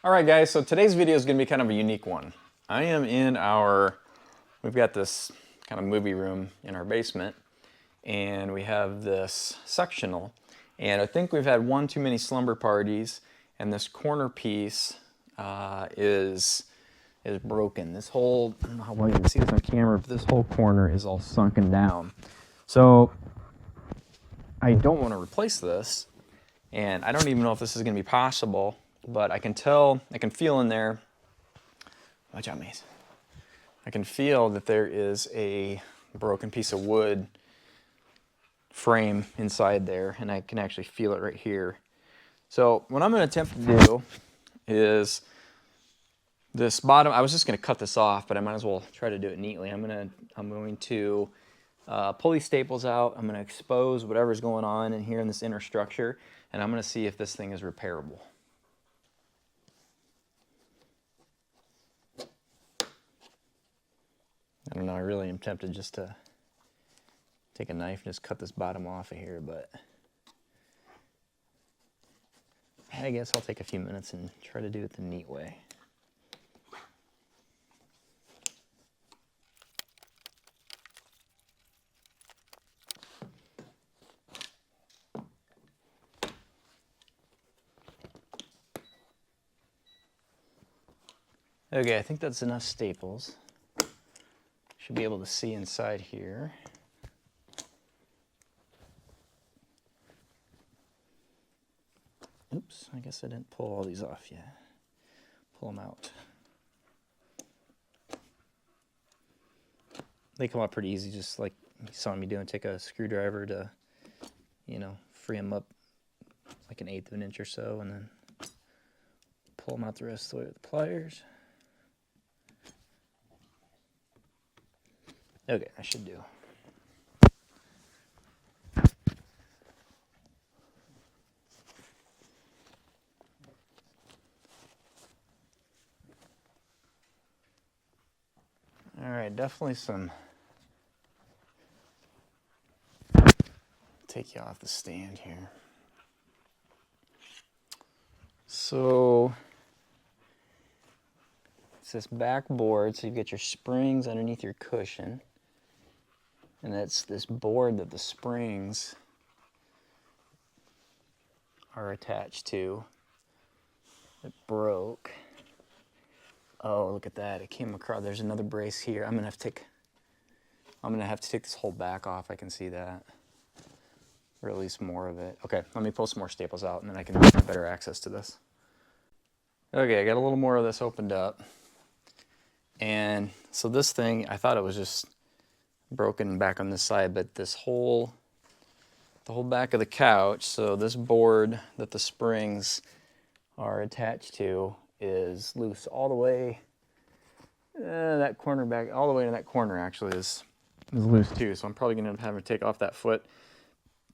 Alright guys, so today's video is going to be kind of a unique one. I am in we've got this kind of movie room in our basement, and we have this sectional, and I think we've had one too many slumber parties, and this corner piece is broken. This whole, I don't know how well you can see this on camera, but this whole corner is all sunken down. So I don't want to replace this, and I don't even know if this is going to be possible. But I can tell, I can feel in there, watch out, Mace. I can feel that there is a broken piece of wood frame inside there, and I can actually feel it right here. So what I'm going to attempt to do is this bottom, I was just going to cut this off, but I might as well try to do it neatly. I'm going to pull these staples out. I'm going to expose whatever's going on in here in this inner structure, and I'm going to see if this thing is repairable. I don't know, I really am tempted just to take a knife and just cut this bottom off of here, but I guess I'll take a few minutes and try to do it the neat way. Okay, I think that's enough staples. Should be able to see inside here. Oops, I guess I didn't pull all these off yet. Pull them out. They come out pretty easy, just like you saw me doing. Take a screwdriver to, free them up like 1/8 of an inch or so, and then pull them out the rest of the way with the pliers. Okay, I should do. All right, definitely some. Take you off the stand here. So it's this backboard, so you get your springs underneath your cushion. And that's this board that the springs are attached to. It broke. Oh, look at that. It came across. There's another brace here. I'm gonna have to take this whole back off. I can see that. Or at least more of it. Okay, let me pull some more staples out and then I can have better access to this. Okay, I got a little more of this opened up. And so this thing, I thought it was just broken back on this side, but the whole back of the couch, so this board that the springs are attached to is loose all the way. That corner back, all the way to that corner actually is loose too. So I'm probably going to have to take off that foot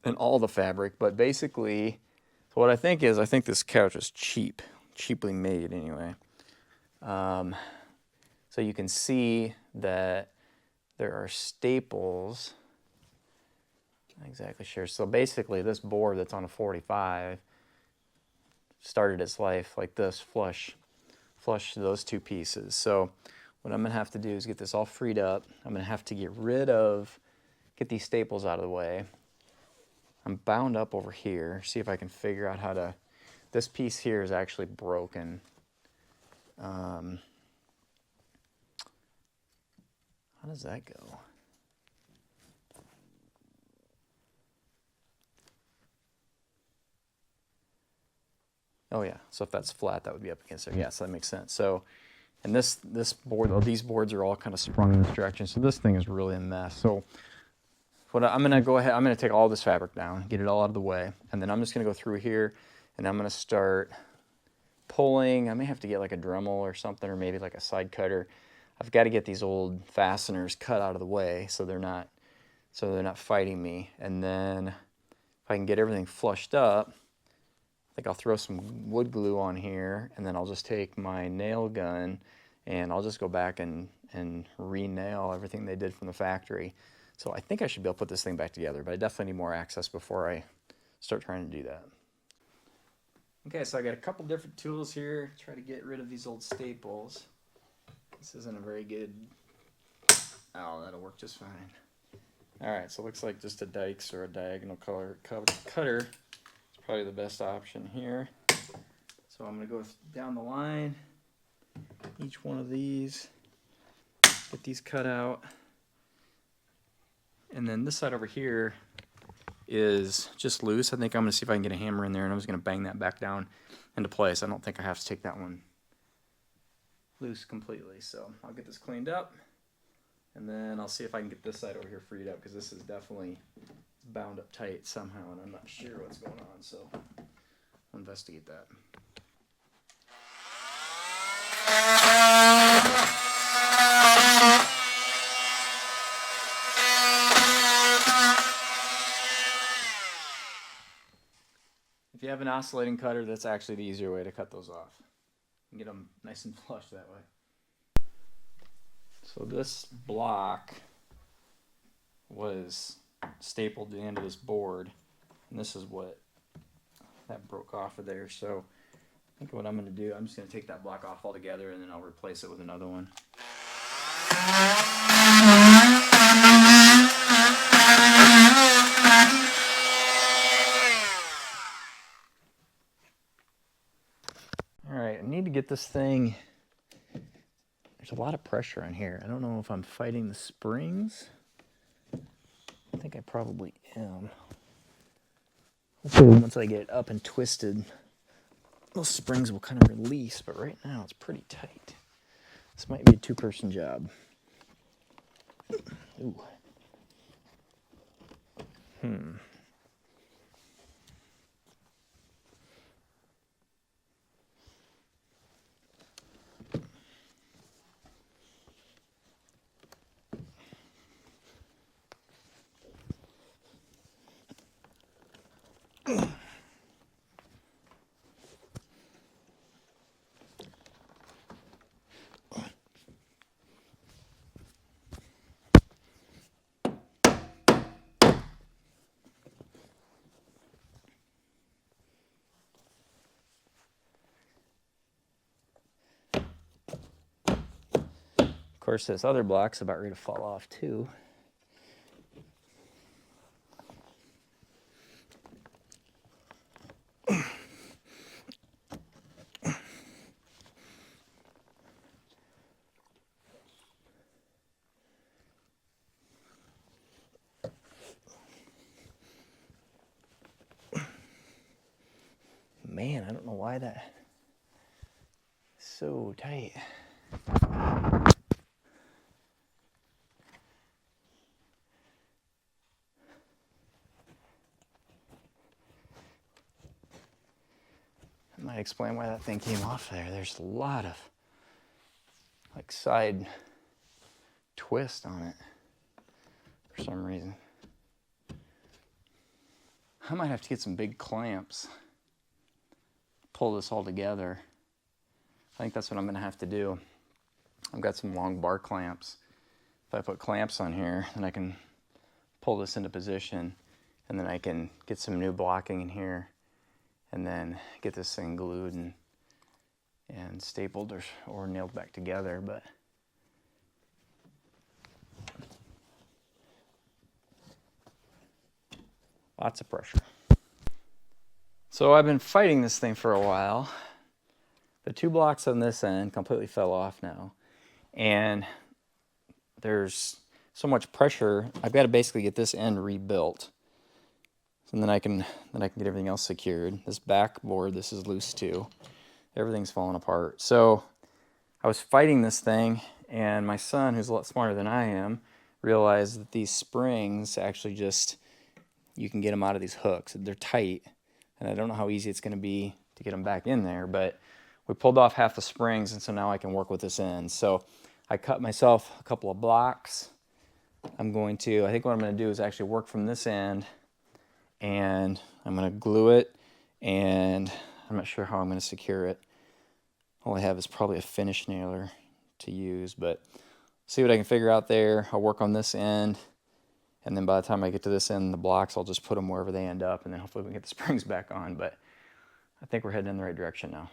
and all the fabric. But basically, so what I think this couch is cheaply made anyway. So you can see that there are staples. Not exactly sure. So basically this board that's on a 45 started its life like this, flush those two pieces. So what I'm gonna have to do is get this all freed up. I'm gonna have to get these staples out of the way. I'm bound up over here. See if I can figure out how to, this piece here is actually broken. How does that go? Oh yeah, so if that's flat, that would be up against there. Yes, that makes sense. So, and this board, these boards are all kind of sprung in this direction, so this thing is really a mess. So what I'm gonna go ahead, I'm gonna take all this fabric down, get it all out of the way, and then I'm just gonna go through here, and I'm gonna start pulling. I may have to get like a Dremel or something, or maybe like a side cutter. I've got to get these old fasteners cut out of the way so they're not fighting me. And then if I can get everything flushed up, I think I'll throw some wood glue on here, and then I'll just take my nail gun and I'll just go back and re-nail everything they did from the factory. So I think I should be able to put this thing back together, but I definitely need more access before I start trying to do that. Okay, so I got a couple different tools here. Try to get rid of these old staples. This isn't a very good... Oh, that'll work just fine. Alright, so it looks like just a Dykes or a diagonal cutter is probably the best option here. So I'm going to go down the line, each one of these, get these cut out. And then this side over here is just loose. I think I'm going to see if I can get a hammer in there, and I'm just going to bang that back down into place. I don't think I have to take that one loose completely. So I'll get this cleaned up, and then I'll see if I can get this side over here freed up, because this is definitely bound up tight somehow, and I'm not sure what's going on. So I'll investigate that. If you have an oscillating cutter, that's actually the easier way to cut those off and get them nice and flush that way. So this block was stapled to the end of this board, and this is what that broke off of there. So I think what I'm going to do, I'm just going to take that block off altogether, and then I'll replace it with another one. Alright, I need to get this thing... There's a lot of pressure on here. I don't know if I'm fighting the springs. I think I probably am. Hopefully once I get it up and twisted, those springs will kind of release, but right now it's pretty tight. This might be a two-person job. Ooh. Of course, this other block's about ready to fall off too. Man, I don't know why that's so tight. That might explain why that thing came off there. There's a lot of like side twist on it for some reason. I might have to get some big clamps, pull this all together. I think that's what I'm going to have to do. I've got some long bar clamps. If I put clamps on here, then I can pull this into position, and then I can get some new blocking in here, and then get this thing glued and stapled or nailed back together. But lots of pressure. So I've been fighting this thing for a while. The two blocks on this end completely fell off now, and there's so much pressure. I've got to basically get this end rebuilt, and then I can get everything else secured. This backboard, this is loose too. Everything's falling apart. So I was fighting this thing, and my son, who's a lot smarter than I am, realized that these springs actually just, you can get them out of these hooks. They're tight, and I don't know how easy it's going to be to get them back in there, but we pulled off half the springs, and so now I can work with this end. So I cut myself a couple of blocks. I think what I'm going to do is actually work from this end, and I'm going to glue it, and I'm not sure how I'm going to secure it. All I have is probably a finish nailer to use, but see what I can figure out there. I'll work on this end, and then by the time I get to this end, the blocks, I'll just put them wherever they end up, and then hopefully we can get the springs back on. But I think we're heading in the right direction now.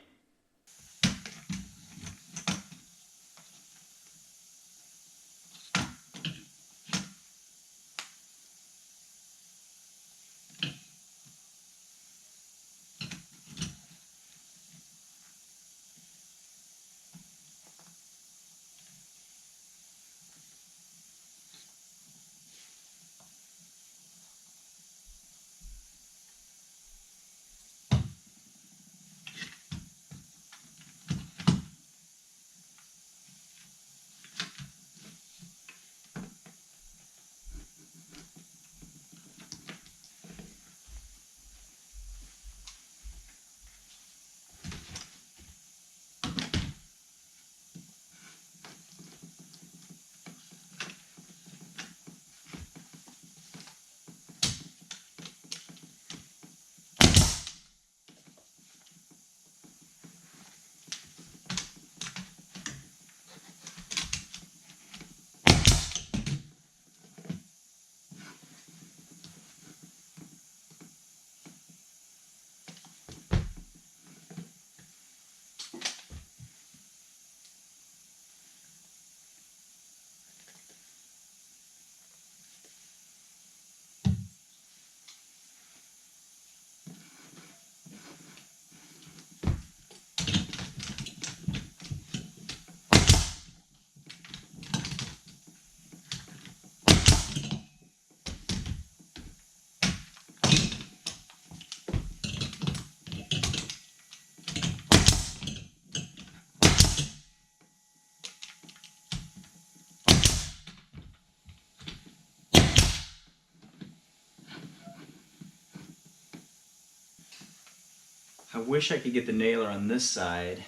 I wish I could get the nailer on this side,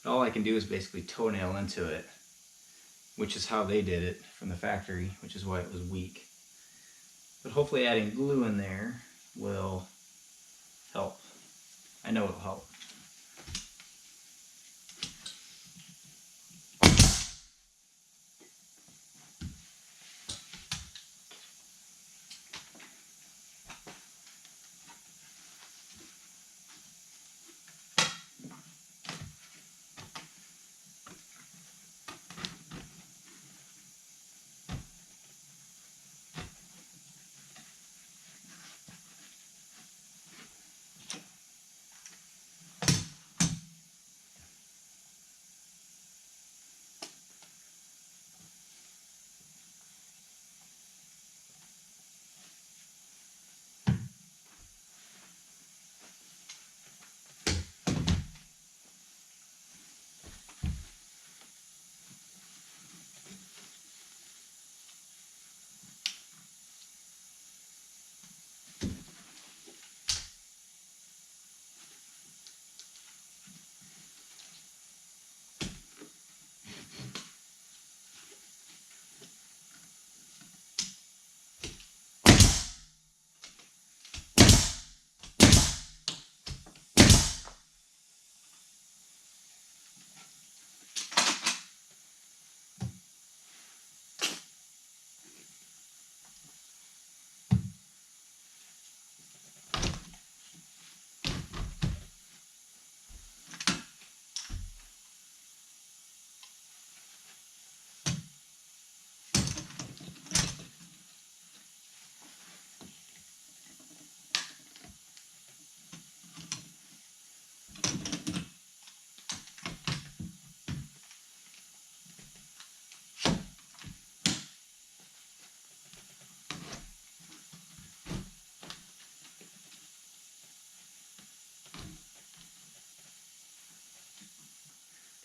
but all I can do is basically toenail into it, which is how they did it from the factory, which is why it was weak. But hopefully adding glue in there will help. I know it'll help.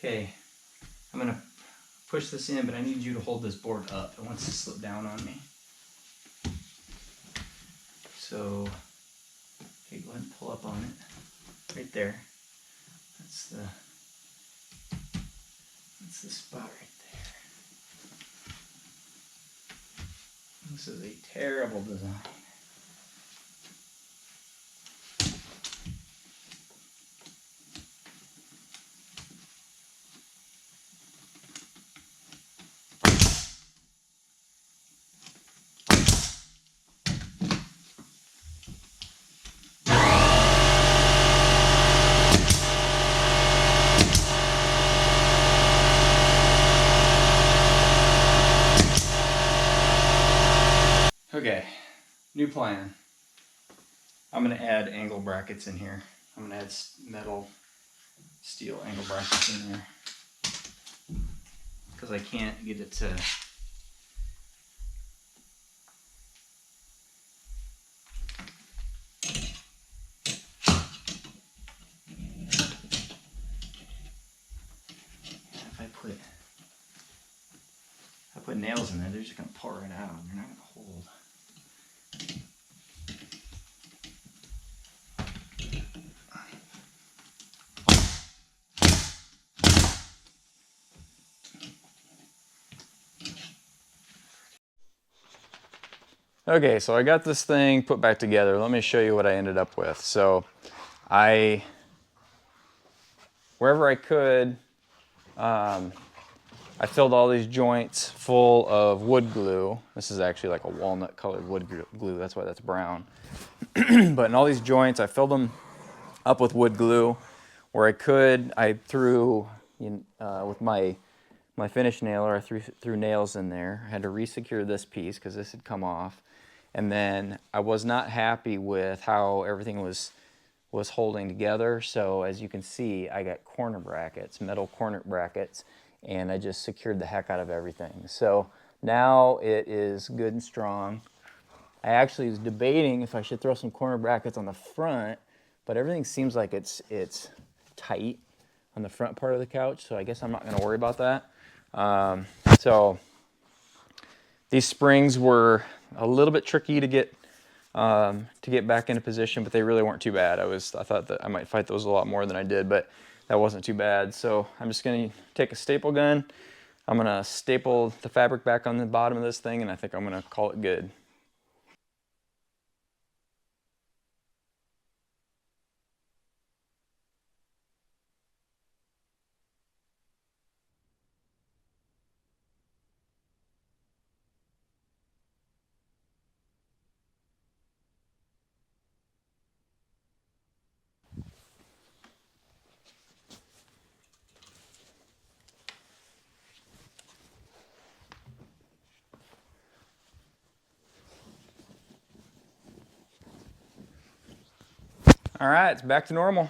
Okay, I'm gonna push this in, but I need you to hold this board up. It wants to slip down on me. So, okay, go ahead and pull up on it. Right there. That's the spot right there. This is a terrible design. new plan. I'm going to add angle brackets in here. I'm going to add metal, steel angle brackets in there because I can't get it to. If I put nails in there, they're just going to pour it out. They're not going to hold. Okay, so I got this thing put back together. Let me show you what I ended up with. So wherever I could, I filled all these joints full of wood glue. This is actually like a walnut colored wood glue, that's why that's brown. But in all these joints, I filled them up with wood glue. Where I could, I threw, with my finish nailer, I threw nails in there. I had to re-secure this piece because this had come off. And then I was not happy with how everything was holding together. So as you can see, I got corner brackets, metal corner brackets, and I just secured the heck out of everything. So now it is good and strong. I actually was debating if I should throw some corner brackets on the front, but everything seems like it's tight on the front part of the couch, so I guess I'm not going to worry about that. So these springs were a little bit tricky to get back into position, but they really weren't too bad. I thought that I might fight those a lot more than I did, but that wasn't too bad. So I'm just going to take a staple gun. I'm going to staple the fabric back on the bottom of this thing, and I think I'm going to call it good. All right, it's back to normal.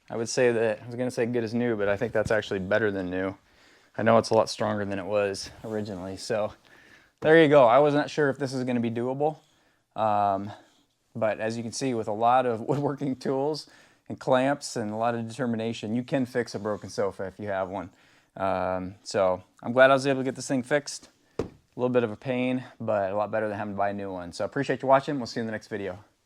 I would say that, I was going to say good as new, but I think that's actually better than new. I know it's a lot stronger than it was originally. So there you go. I was not sure if this is going to be doable. But as you can see, with a lot of woodworking tools and clamps and a lot of determination, you can fix a broken sofa if you have one. So I'm glad I was able to get this thing fixed. A little bit of a pain, but a lot better than having to buy a new one. So I appreciate you watching. We'll see you in the next video.